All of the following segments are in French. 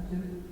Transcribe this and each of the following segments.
2.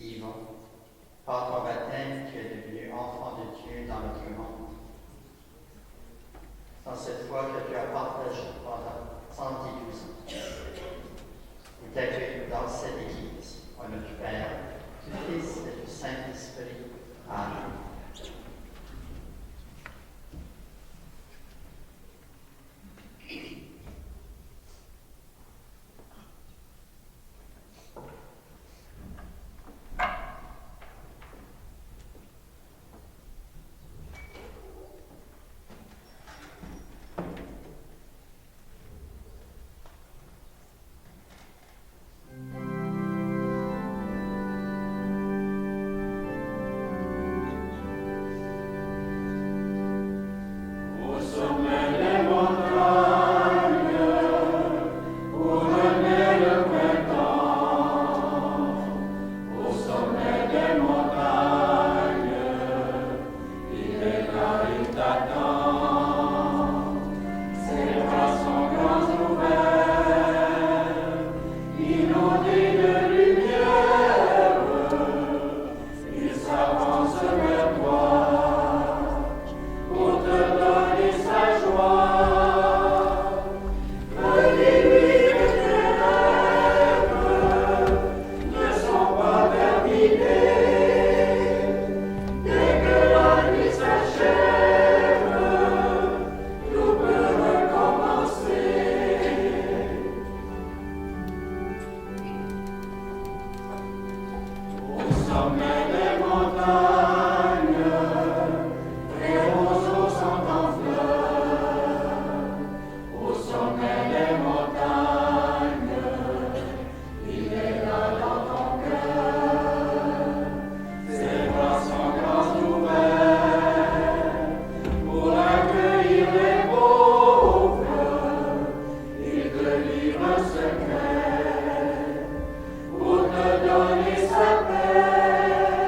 Yvon, par ton baptême, tu es devenu enfant de Dieu dans notre monde. Dans cette foi que tu as partagée pendant 112 ans, nous t'accueillons dans cette Église, au nom du Père, du Fils et du Saint-Esprit. Amen. Pour te donner sa paix.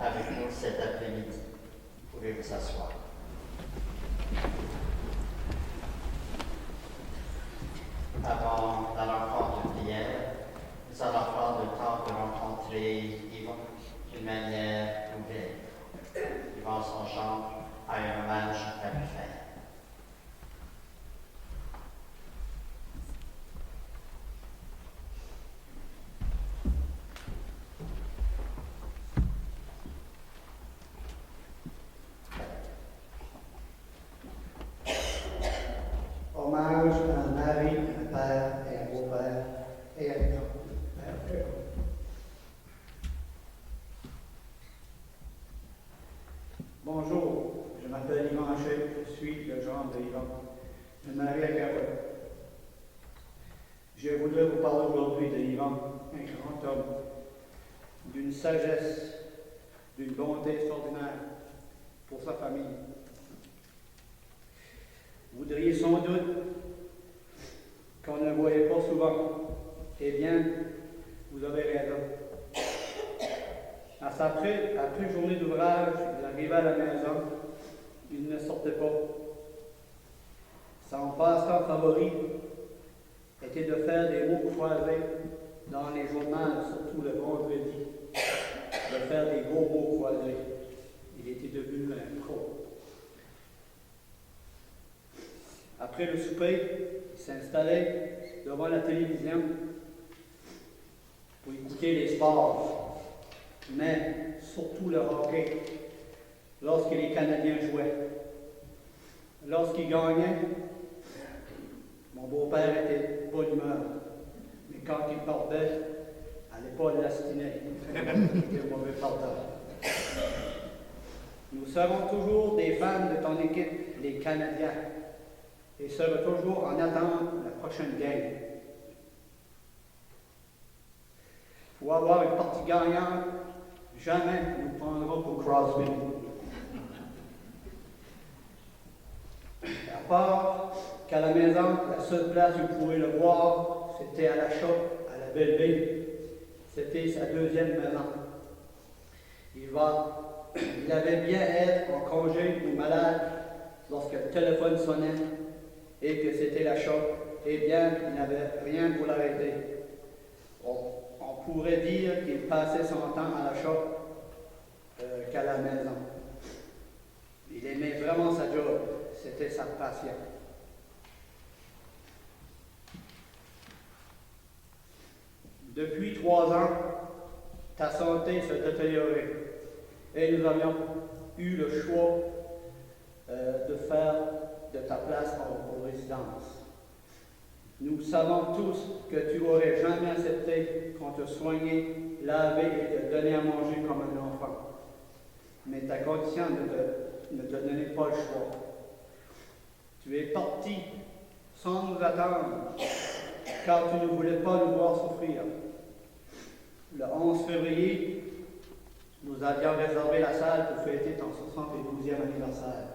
avec nous cet après-midi. Vous pouvez vous asseoir. Avant la rencontre de prière, nous allons prendre le temps de rencontrer Yvan d'une manière ouverte. Yvan, son chambre, a un hommage à lui faire. Hommage à un mari, un père et un beau-père et à une père. Bonjour, je m'appelle Yvan Haché, je suis le gendre de Yvan, un mari à Carole. Je voudrais vous parler aujourd'hui de Yvan, un grand homme, d'une sagesse, d'une bonté extraordinaire pour sa famille. Vous diriez sans doute qu'on ne le voyait pas souvent. Eh bien, vous avez raison. Après une journée d'ouvrage, il arrivait à la maison, il ne sortait pas. Son passe-temps favori était de faire des mots croisés dans les journaux, surtout le vendredi, de faire des gros mots croisés. Il était devenu un pro. Après le souper, il s'installait devant la télévision pour écouter les sports, mais surtout le hockey, lorsque les Canadiens jouaient. Lorsqu'ils gagnaient, mon beau-père était de bonne humeur, mais quand il perdait, à l'épaule l'astinait. Il était un mauvais perdeur. Nous serons toujours des fans de ton équipe, les Canadiens, et serons toujours en attente de la prochaine game. Pour avoir une partie gagnante, jamais nous prendrons pour Crosby. À part qu'à la maison, la seule place où vous pouvez le voir, c'était à la shop, à la Belle-Ville. C'était sa deuxième maison. Il avait bien être en congé ou malade lorsque le téléphone sonnait et que c'était la shop, eh bien, il n'avait rien pour l'arrêter. On pourrait dire qu'il passait son temps à la shop qu'à la maison. Il aimait vraiment sa job, c'était sa passion. Depuis 3 ans, ta santé se détériorait et nous avions eu le choix de faire de ta place en résidence. Nous savons tous que tu n'aurais jamais accepté qu'on te soigne, laver et te donner à manger comme un enfant. Mais ta condition ne te donnait pas le choix. Tu es parti sans nous attendre, car tu ne voulais pas nous voir souffrir. Le 11 février, nous avions réservé la salle pour fêter ton 72e anniversaire.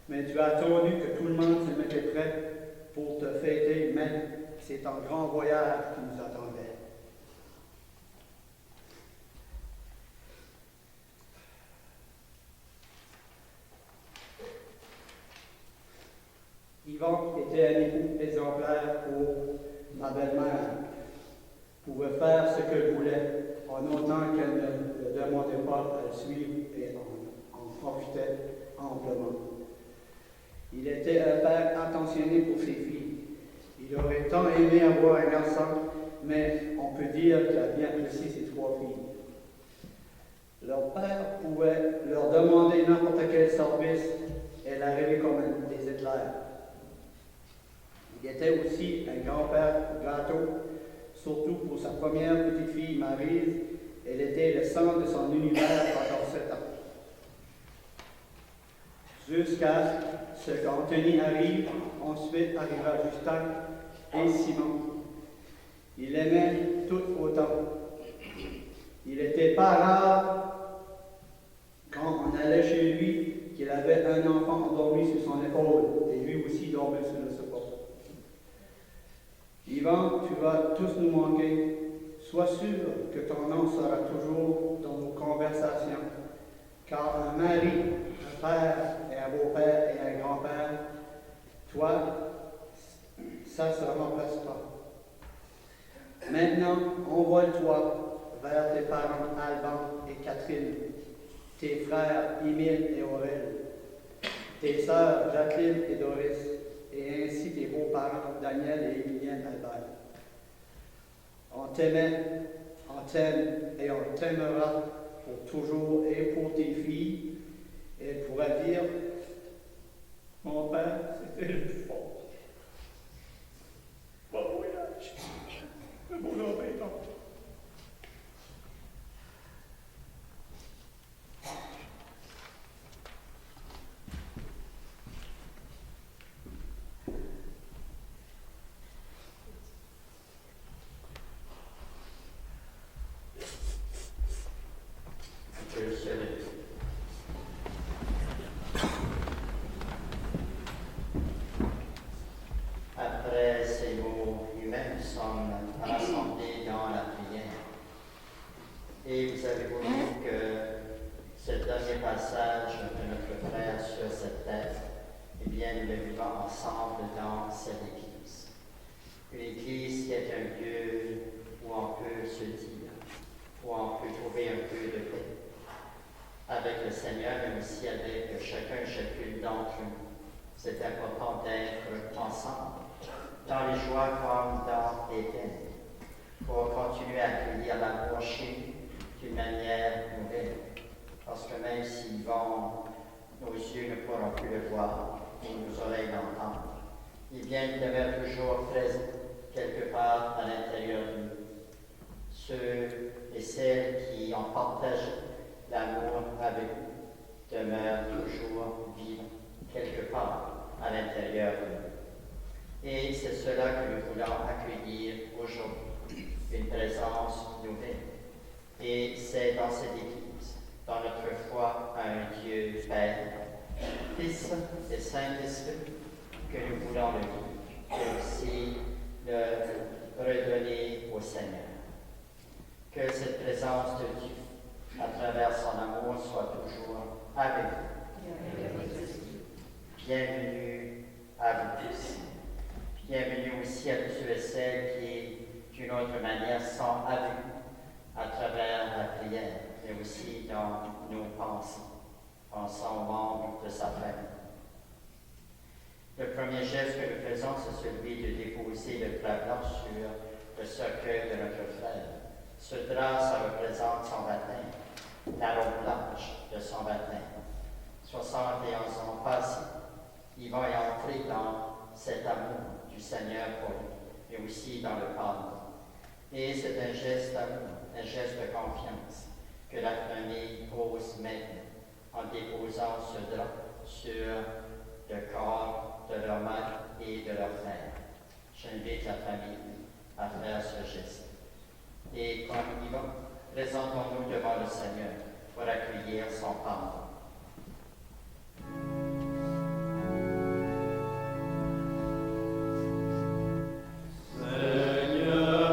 Mais tu as attendu que tout le monde se mettait prêt pour te fêter, mais c'est un grand voyage qui nous attendait. Yvan était un époux exemplaire pour ma belle-mère. Pouvait faire ce qu'elle voulait, en autant qu'elle ne le demandait pas à le suivre et en profitait amplement. Il était un père attentionné pour ses filles. Il aurait tant aimé avoir un garçon, mais on peut dire qu'il a bien apprécié ses 3 filles. Leur père pouvait leur demander n'importe quel service et l'arriver comme des éclairs. Il était aussi un grand-père gâteau, surtout pour sa première petite fille, Maryse. Elle était le centre de son univers pendant 7 ans. Jusqu'à ce qu'Anthony arrive, ensuite arriva Justin et Simon. Il aimait tout autant. Il n'était pas rare, quand on allait chez lui, qu'il avait un enfant endormi sur son épaule, et lui aussi dormait sur le support. Yvan, tu vas tous nous manquer, Sois sûr que ton nom sera toujours dans nos conversations, car un mari, un père et un beau-père et un grand-père, toi, ça ne se remplace pas. Maintenant, envole-toi vers tes parents Alban et Catherine, tes frères Émile et Aurèle, tes sœurs Jacqueline et Doris, et ainsi tes beaux-parents Daniel et Emilienne Albert. On t'aimait, on t'aime et on t'aimera pour toujours et pour tes filles. Et elle pourra dire, mon père, c'était le plus fort. Bon voyage, le bonheur est en Après ces mots humains, nous sommes rassemblés dans la prière. Et vous avez voulu que ce dernier passage de notre frère sur cette terre, eh bien, nous le vivons ensemble dans cette Église. Une Église qui est un lieu où on peut se dire, où on peut trouver un peu de paix avec le Seigneur, mais aussi avec chacun et chacune d'entre nous. C'est important d'être ensemble, dans les joies comme dans les peines, pour continuer à accueillir l'amour chez nous d'une manière nouvelle. Parce que même si nos yeux ne pourront plus le voir, et nos oreilles l'entendre, il demeure toujours présent quelque part à l'intérieur de nous. Ceux et celles qui ont partagé l'amour avec nous demeurent toujours vivants quelque part à l'intérieur de nous. Et c'est cela que nous voulons accueillir aujourd'hui, une présence nouvelle. Et c'est dans cette Église, dans notre foi à un Dieu Père, Fils et Saint-Esprit, que nous voulons le vivre, et aussi le redonner au Seigneur. Que cette présence de Dieu, à travers son amour, soit toujours avec vous. Bienvenue à vous tous. Bienvenue aussi à tous ceux et celles qui, d'une autre manière, sont avec nous à travers la prière, mais aussi dans nos pensées, pensant aux membres de sa famille. Le premier geste que nous faisons, c'est celui de déposer le drap blanc sur le cercueil de notre frère. Ce drap, ça représente son baptême, la robe blanche de son baptême. 71 ans passés, il va y entrer dans cet amour du Seigneur pour lui, mais aussi dans le pardon. Et c'est un geste d'amour, un geste de confiance que la famille pose maintenant en déposant ce drap sur le corps de leur mère et de leur frère. J'invite la famille à faire ce geste. Et quand nous y vont, présentons-nous devant le Seigneur pour accueillir son pardon. Seigneur,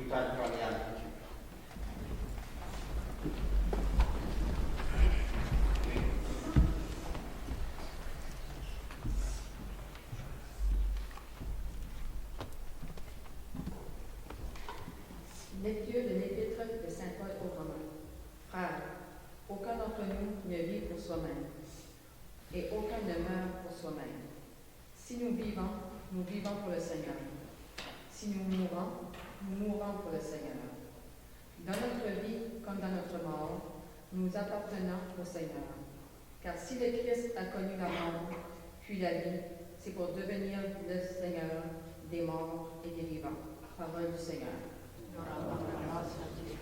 Écoutons une première lecture. Lecture de l'Épître de saint Paul aux Romains. Frères, aucun d'entre nous ne vit pour soi-même, et aucun ne meurt pour soi-même. Si nous vivons pour le Seigneur. Si nous mourons pour le Seigneur. Dans notre vie comme dans notre mort, nous appartenons au Seigneur. Car si le Christ a connu la mort, puis la vie, c'est pour devenir le Seigneur des morts et des vivants. Parole du Seigneur. Grâce à Dieu.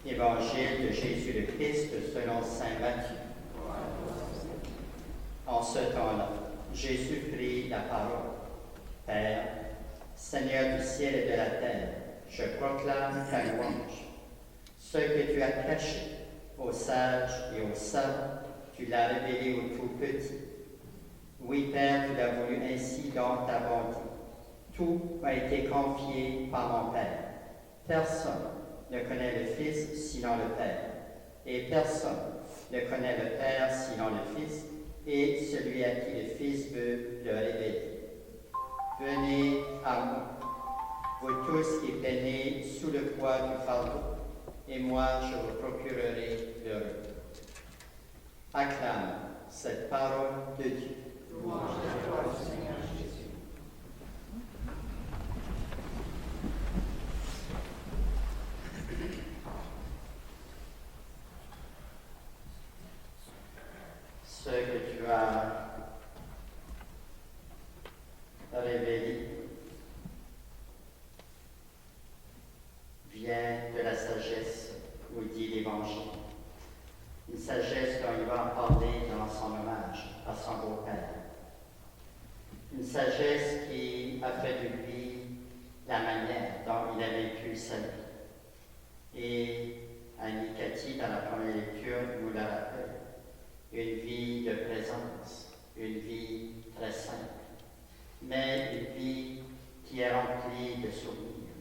Évangile de Jésus le Christ selon saint Matthieu. En ce temps-là, Jésus prit la parole. Père, Seigneur du ciel et de la terre, je proclame ta louange. Ce que tu as caché aux sages et aux savants, tu l'as révélé aux tout petits. Oui, Père, tu l'as voulu ainsi dans ta bonté. Tout m'a été confié par mon Père. Personne ne connaît le Fils sinon le Père, et personne ne connaît le Père sinon le Fils, et celui à qui le Fils veut le révéler. Venez à moi, vous tous qui peinez sous le poids du fardeau, et moi je vous procurerai le repos. Acclame cette parole de Dieu. Louange à toi, Seigneur Jésus. Ce que tu as révélé vient de la sagesse, nous dit l'Évangile. Une sagesse dont il va en parler dans son hommage à son beau-père. Une sagesse qui a fait de lui la manière dont il a vécu sa vie. Et Annie Cathy, dans la première lecture, nous la rappelle. Une vie de présence, une vie très simple, mais une vie qui est remplie de souvenirs,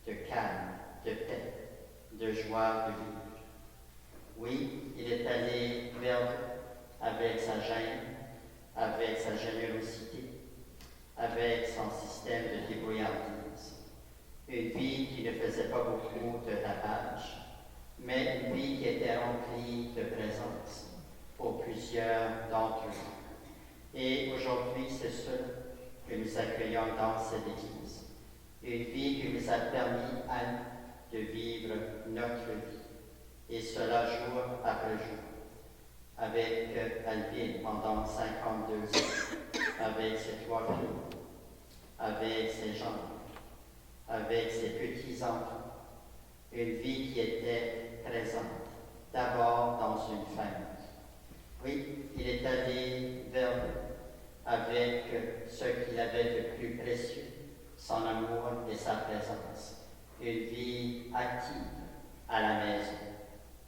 de calme, de paix, de joie de vivre. Oui, il est allé vers avec sa gêne, avec sa générosité, avec son système de débrouillardise. Une vie qui ne faisait pas beaucoup de tapage, mais une vie qui était remplie de présence pour plusieurs d'entre eux. Et aujourd'hui, c'est cela que nous accueillons dans cette Église. Une vie qui nous a permis, à nous, de vivre notre vie. Et cela jour après jour. Avec Alvin pendant 52 ans, avec ses 3 filles, avec ses gens, avec ses petits-enfants. Une vie qui était présente, d'abord dans une famille. Oui, il est allé vers nous avec ce qu'il avait de plus précieux, son amour et sa présence. Une vie active à la maison.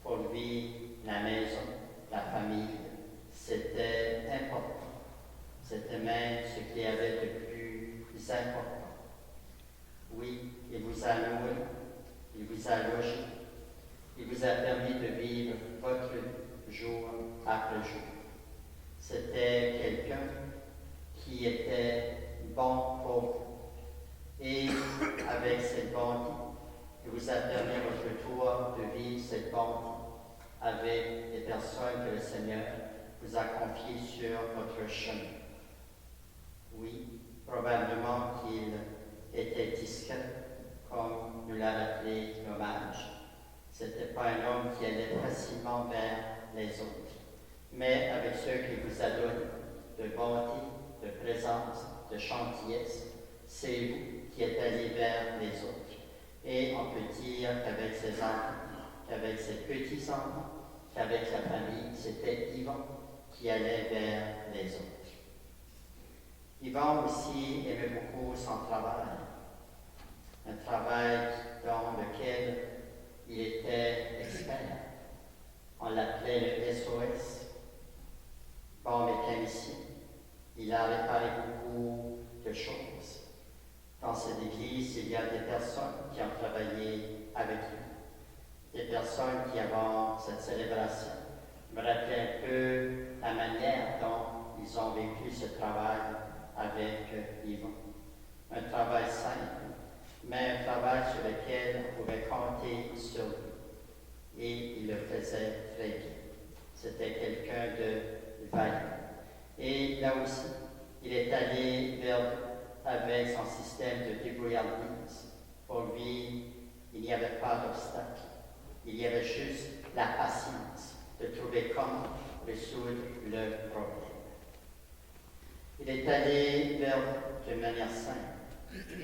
Pour lui, la maison, la famille, c'était important. C'était même ce qu'il y avait de plus important. Oui, il vous a nourri, il vous a logé, il vous a permis de vivre votre vie jour après jour. C'était quelqu'un qui était bon pour vous. Et avec cette bonté, il vous a permis à votre tour de vivre cette bonté avec les personnes que le Seigneur vous a confiées sur votre chemin. Oui, probablement qu'il était discret, comme nous l'a rappelé l'hommage. Ce n'était pas un homme qui allait facilement vers les autres, mais avec ceux qu'il vous a donné de bonté, de présence, de gentillesse, c'est vous qui êtes allé vers les autres. Et on peut dire qu'avec ses enfants, qu'avec ses petits-enfants, qu'avec la famille, c'était Yvan qui allait vers les autres. Yvan aussi aimait beaucoup son travail, un travail dans lequel il était expert. On l'appelait le SOS, bon mécanicien. Il a réparé beaucoup de choses. Dans cette église, il y a des personnes qui ont travaillé avec lui, des personnes qui, avant cette célébration, me rappelaient un peu la manière dont ils ont vécu ce travail avec Yvan. Un travail simple, mais un travail sur lequel on pouvait compter sur lui. Et il le faisait très bien. C'était quelqu'un de vaillant. Et là aussi, il est allé vers avec son système de débrouillardise. Pour lui, il n'y avait pas d'obstacle. Il y avait juste la patience de trouver comment résoudre le problème. Il est allé vers de manière simple,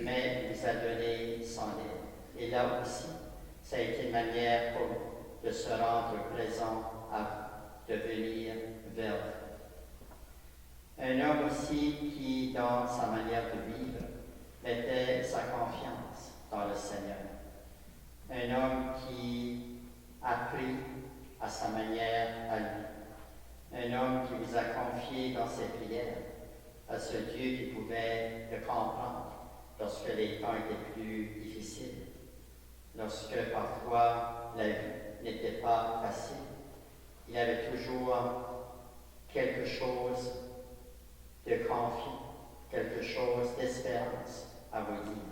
mais il nous a donné son aide. Et là aussi, ça a été une manière pour nous de se rendre présent à vous, de venir vers vous. Un homme aussi qui, dans sa manière de vivre, mettait sa confiance dans le Seigneur. Un homme qui a cru à sa manière à lui. Un homme qui vous a confié dans ses prières à ce Dieu qui pouvait le comprendre lorsque les temps étaient plus difficiles, lorsque parfois la vie n'était pas facile. Il avait toujours quelque chose de confiant, quelque chose d'espérance à vous dire,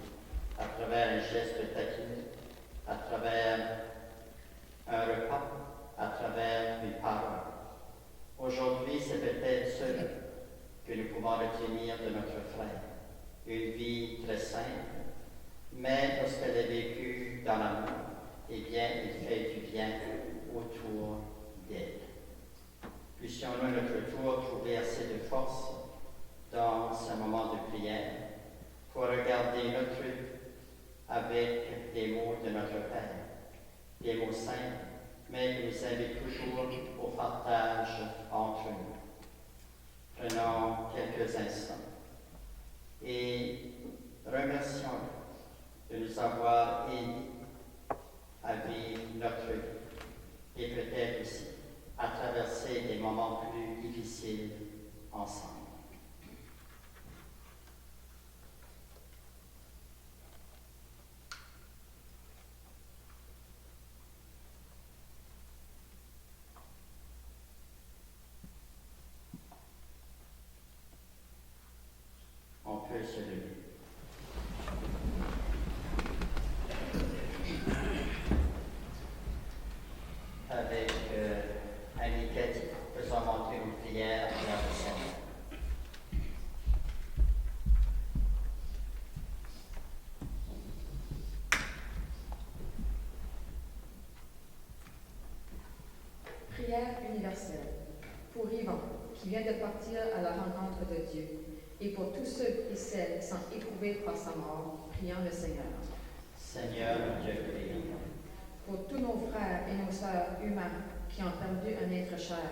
à travers un geste taquin, à travers un repas, à travers une parole. Aujourd'hui, c'est peut-être cela que nous pouvons retenir de notre frère. Une vie très simple, mais lorsqu'elle est vécue dans l'amour, eh bien, il fait du bien autour d'elle. Puissions-nous à notre tour trouver assez de force dans ce moment de prière pour regarder notre vie avec les mots de notre Père, des mots simples, mais qui nous invitent toujours au partage entre nous. Prenons quelques instants et remercions de nous avoir aidés à vivre notre vie et peut-être aussi à traverser des moments plus difficiles ensemble. On peut se lever. Avec Annie et Cathy, faisons monter une prière vers le Seigneur. Prière universelle pour Yvan, qui vient de partir à la rencontre de Dieu, et pour tous ceux et celles qui sont éprouvés par sa mort, prions le Seigneur. Seigneur, Dieu prie. Pour tous nos frères et nos sœurs humains qui ont perdu un être cher,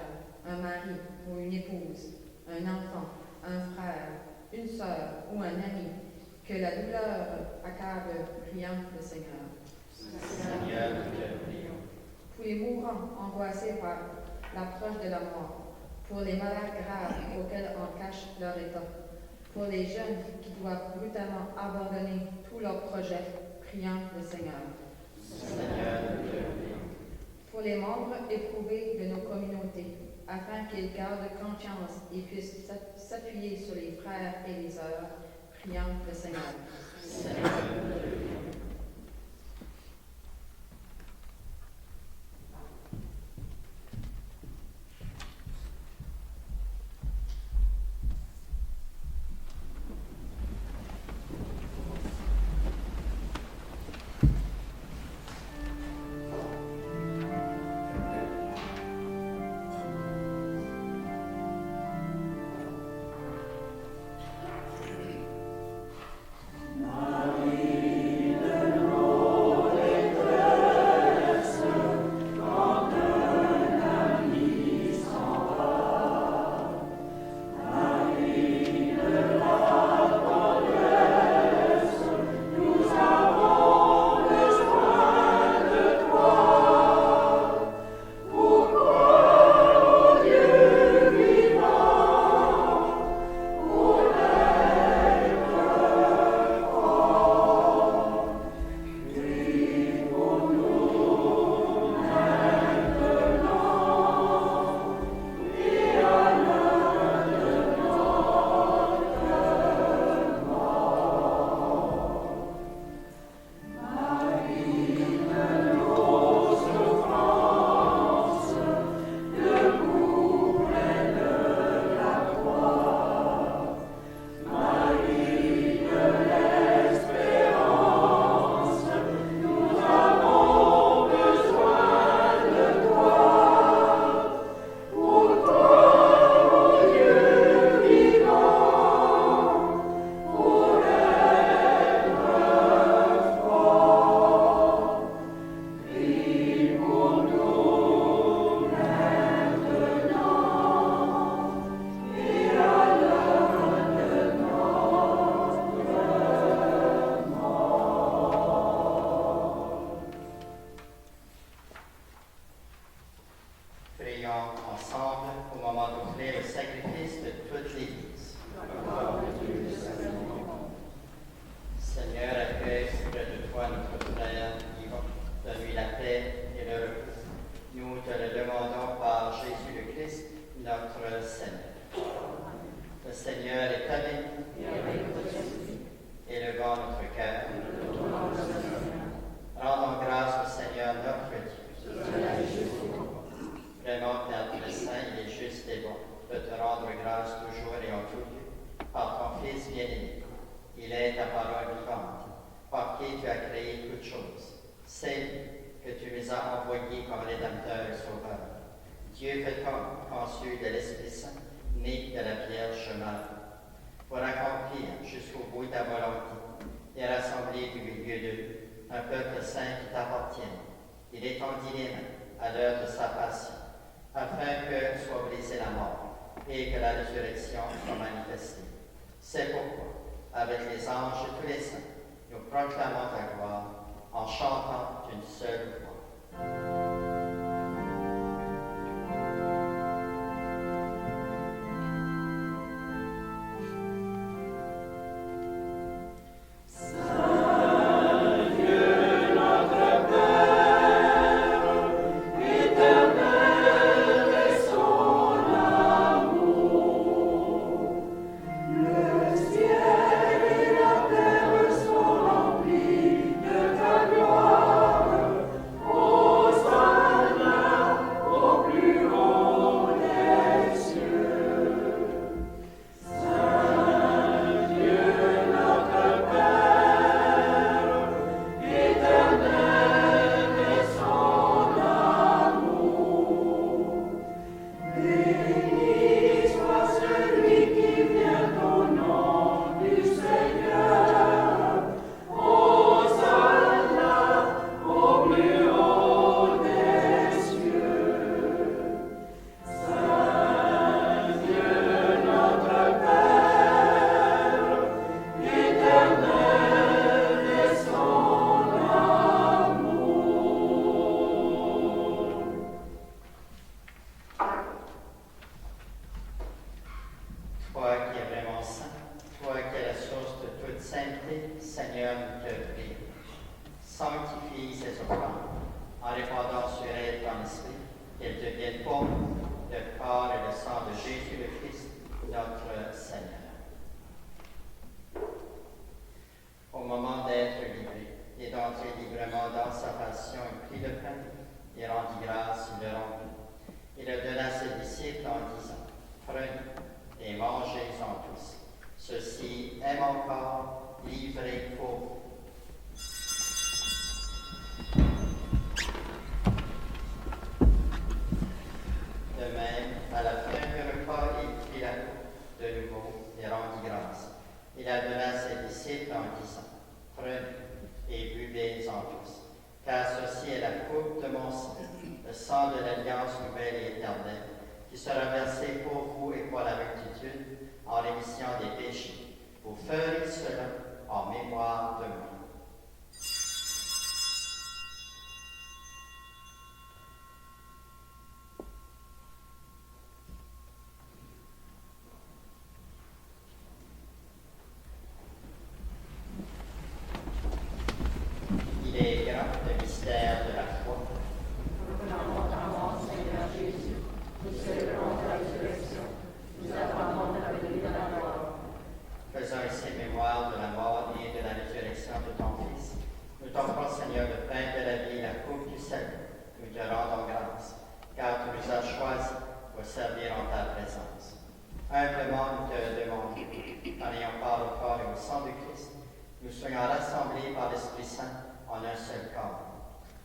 un mari ou une épouse, un enfant, un frère, une sœur ou un ami, que la douleur accable, prions le Seigneur. Seigneur, Dieu prie. Pour les mourants angoissés par l'approche de la mort, pour les malades graves auxquels on cache leur état, pour les jeunes qui doivent brutalement abandonner tous leurs projets, prions le Seigneur. Seigneur, Dieu prie. Pour les membres éprouvés de nos communautés, afin qu'ils gardent confiance et puissent s'appuyer sur les frères et les sœurs, prions le Seigneur. Seigneur, Dieu prie. Maria. Seigneur est avec nous. Et avec votre esprit. Élevons notre cœur. Retournons au Seigneur. Rendons grâce au Seigneur notre Dieu. Cela est juste et bon. Vraiment, Père très saint, il est juste et bon de te rendre grâce toujours et en tout lieu par ton Fils bien-aimé. Il est ta parole vivante, par qui tu as créé toutes choses. C'est lui que tu nous as envoyé comme Rédempteur et Sauveur. Dieu fait homme, conçu de l'Esprit Saint, né de la Vierge Marie, pour accomplir jusqu'au bout ta volonté et rassembler du milieu d'eux un peuple saint qui t'appartienne. Il étendit les mains à l'heure de sa passion, afin que soit brisée la mort et que la résurrection soit manifestée. C'est pourquoi, avec les anges et tous les saints, nous proclamons ta gloire en chantant d'une seule voix.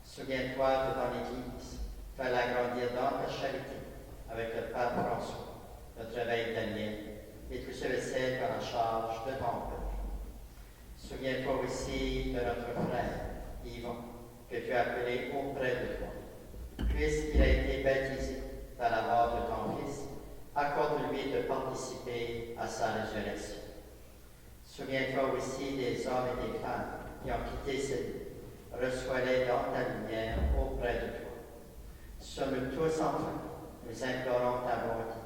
Souviens-toi de ton Église, fais-la grandir dans ta charité, avec le Pape François, notre évêque Daniel, et tous ceux et celles qui ont la charge de ton peuple. Souviens-toi aussi de notre frère, Yvon, que tu as appelé auprès de toi. Puisqu'il a été baptisé par la mort de ton Fils, accorde-lui de participer à sa résurrection. Souviens-toi aussi des hommes et des femmes qui ont quitté cette vie. Reçois-les dans ta lumière auprès de toi. Sur nous tous enfin, nous implorons ta bonté.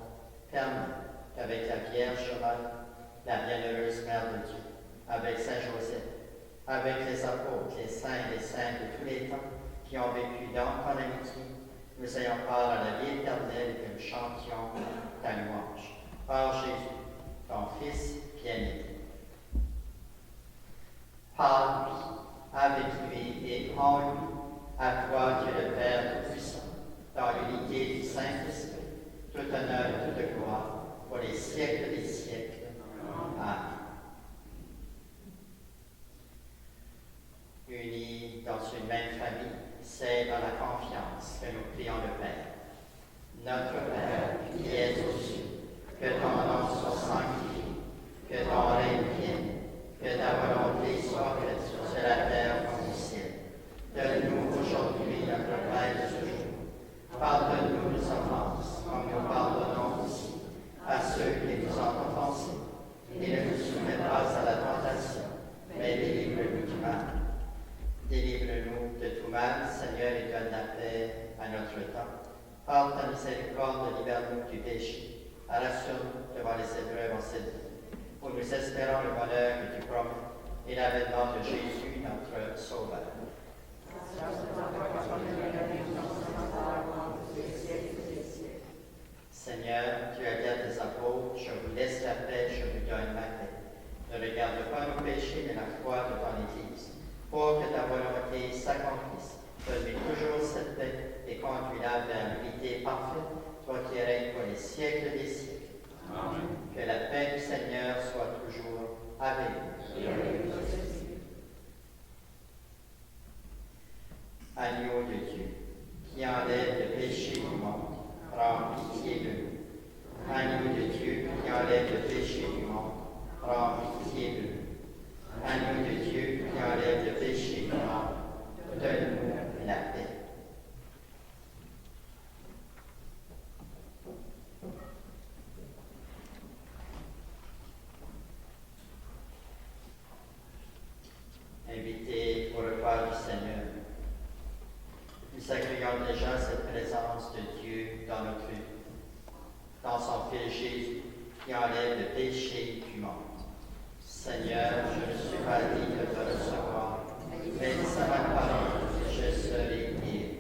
Permets qu'avec la Vierge Marie, la bienheureuse Mère de Dieu, avec Saint Joseph, avec les apôtres, les saints et les saintes de tous les temps qui ont vécu dans ton amitié, nous ayons part à la vie éternelle et que nous chantions ta louange. Par Jésus, ton ton Fils bien-aimé. Par lui, avec lui et en lui, à toi, Dieu le Père Tout-Puissant, dans l'unité du Saint-Esprit, tout honneur et toute gloire, pour les siècles des siècles. Amen. Unis dans une même famille, c'est dans la confiance que nous prions le Père. Notre Père, qui es aux cieux, que ton nom soit sanctifié, que ton règne vienne, que ta volonté soit faite sur la terre comme au ciel. Donne-nous aujourd'hui notre pain de ce jour. Pardonne-nous nos offenses, comme nous pardonnons aussi à ceux qui nous ont offensés. Et ne nous soumets pas à la tentation, mais délivre-nous du mal. Délivre-nous de tout mal, Seigneur, et donne la paix à notre temps. Par ta miséricorde, libère-nous du péché. Rassure-nous devant les épreuves en cette vie, où nous espérons le bonheur que tu promets et l'avènement de Jésus, notre Sauveur. Seigneur, tu as dit à tes apôtres, je vous laisse la paix, je vous donne ma paix. Ne regarde pas nos péchés, mais la foi de ton Église, pour que ta volonté s'accomplisse. Donne-lui toujours cette paix et conduis-la vers l'unité parfaite, toi qui règnes pour les siècles des siècles. Amen. Que la paix du Seigneur soit toujours avec nous. Agneau de Dieu, qui enlève le péché du monde, prends pitié de nous. Agneau de Dieu, qui enlève le péché du monde, prends pitié de nous. Agneau de Dieu, qui enlève le péché du monde, donne-nous la paix. Invités au repas du Seigneur, nous accueillons déjà cette présence de Dieu dans notre vie, dans son Fils Jésus, qui enlève le péché du monde. Seigneur, je ne suis pas digne de te recevoir, mais dis à ma parole, je serai guéri.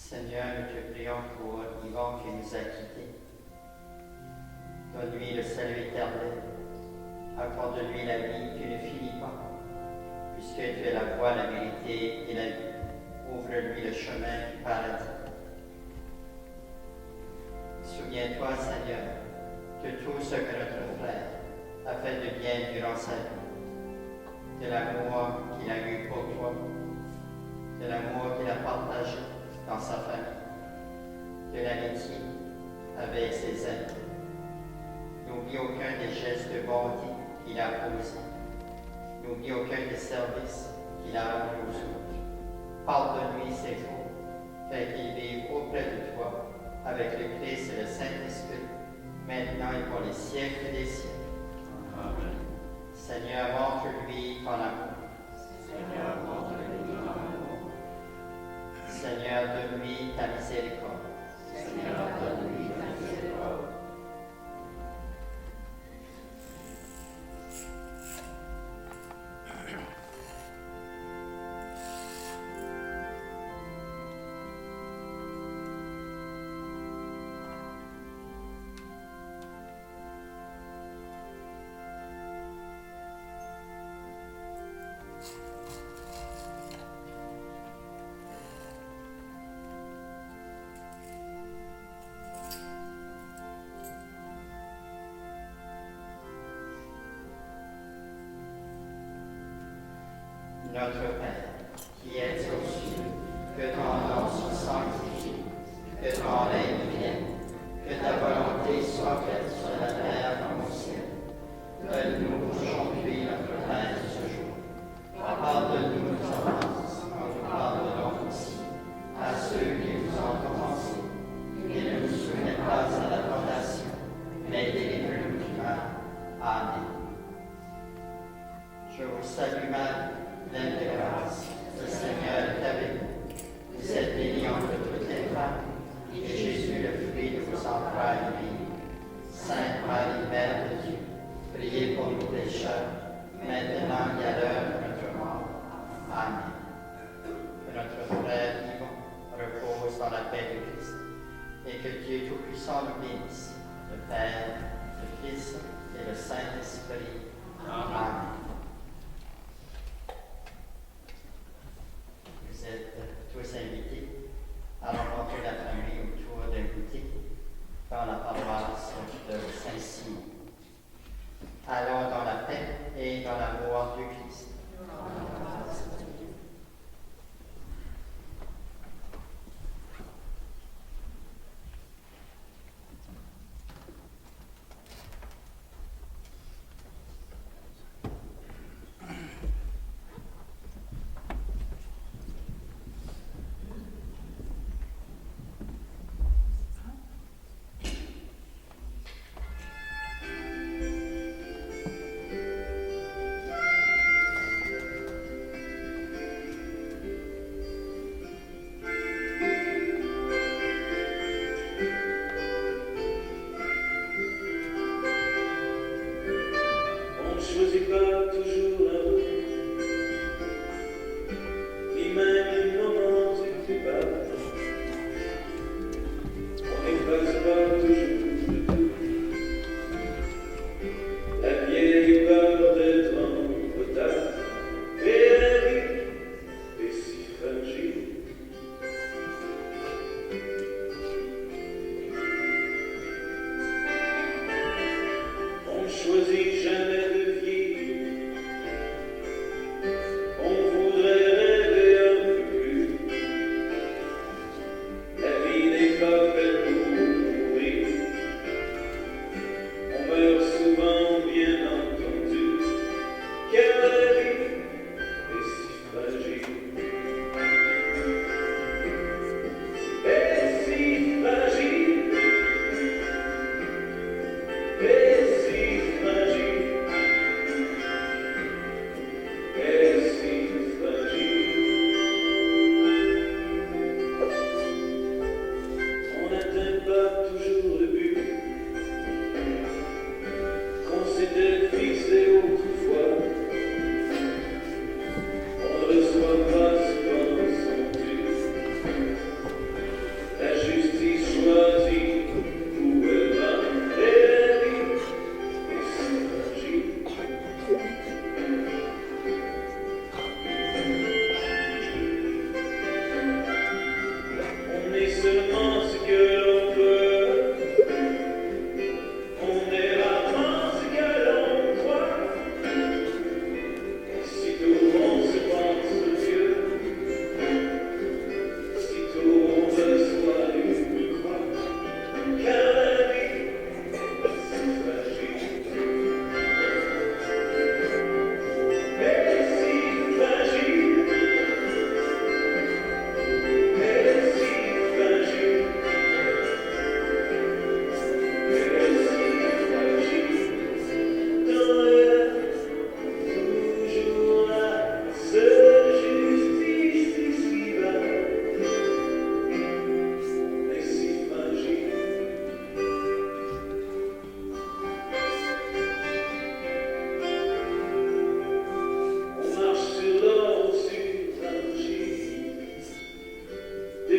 Seigneur, nous te prions pour Yvan qui nous a quittés. Donne-lui le salut éternel. Accorde-lui la vie qui ne finit pas. Puisque tu es la voie, la vérité et la vie, ouvre-lui le chemin du paradis. Souviens-toi, Seigneur, de tout ce que notre frère a fait de bien durant sa vie, de l'amour qu'il a eu pour toi, de l'amour qu'il a partagé dans sa famille, de l'amitié avec ses amis. N'oublie aucun des gestes de bonté qu'il a posés. N'oublie aucun des services qu'il a rendus aux autres. Pardonne-lui ses fautes, fais qu'il vive auprès de toi avec le Christ et le Saint-Esprit, maintenant et pour les siècles des siècles. Amen. Seigneur, montre-lui ton amour. Seigneur, montre-lui ton amour. Seigneur, donne-lui ta miséricorde. Seigneur, donne-lui ta miséricorde. Notre Père, qui es aux cieux, que ton nom soit sanctifié, que ton règne vienne, que ta volonté soit faite sur la terre comme au ciel. Donne-nous aujourd'hui notre pain de ce jour. Pardonne-nous nos offenses, comme nous pardonnons aussi à ceux qui nous ont offensés. Et ne nous soumets pas à la tentation, mais délivre-nous du mal. Amen. Je vous salue, Marie, pleine de grâce, le Seigneur est avec vous. Vous êtes bénie entre toutes les femmes, et Jésus, le fruit de vos entrailles, est béni. Sainte Marie, Mère de Dieu, priez pour nous pécheurs, maintenant et à l'heure de notre mort. Amen. Que notre frère Yvon repose dans la paix du Christ, et que Dieu Tout-Puissant nous bénisse, le Père, le Fils et le Saint-Esprit. Amen. Vous êtes tous invités à rencontrer la famille autour d'un goûter dans la paroisse de Saint-Simon. Allons dans la paix et dans l'amour du Christ.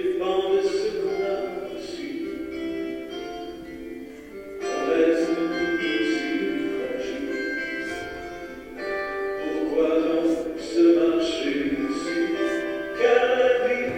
dépend de ce qu'on a reçu. On reste tout aussi fragile. Pourquoi donc se marcher dessus? Car la vie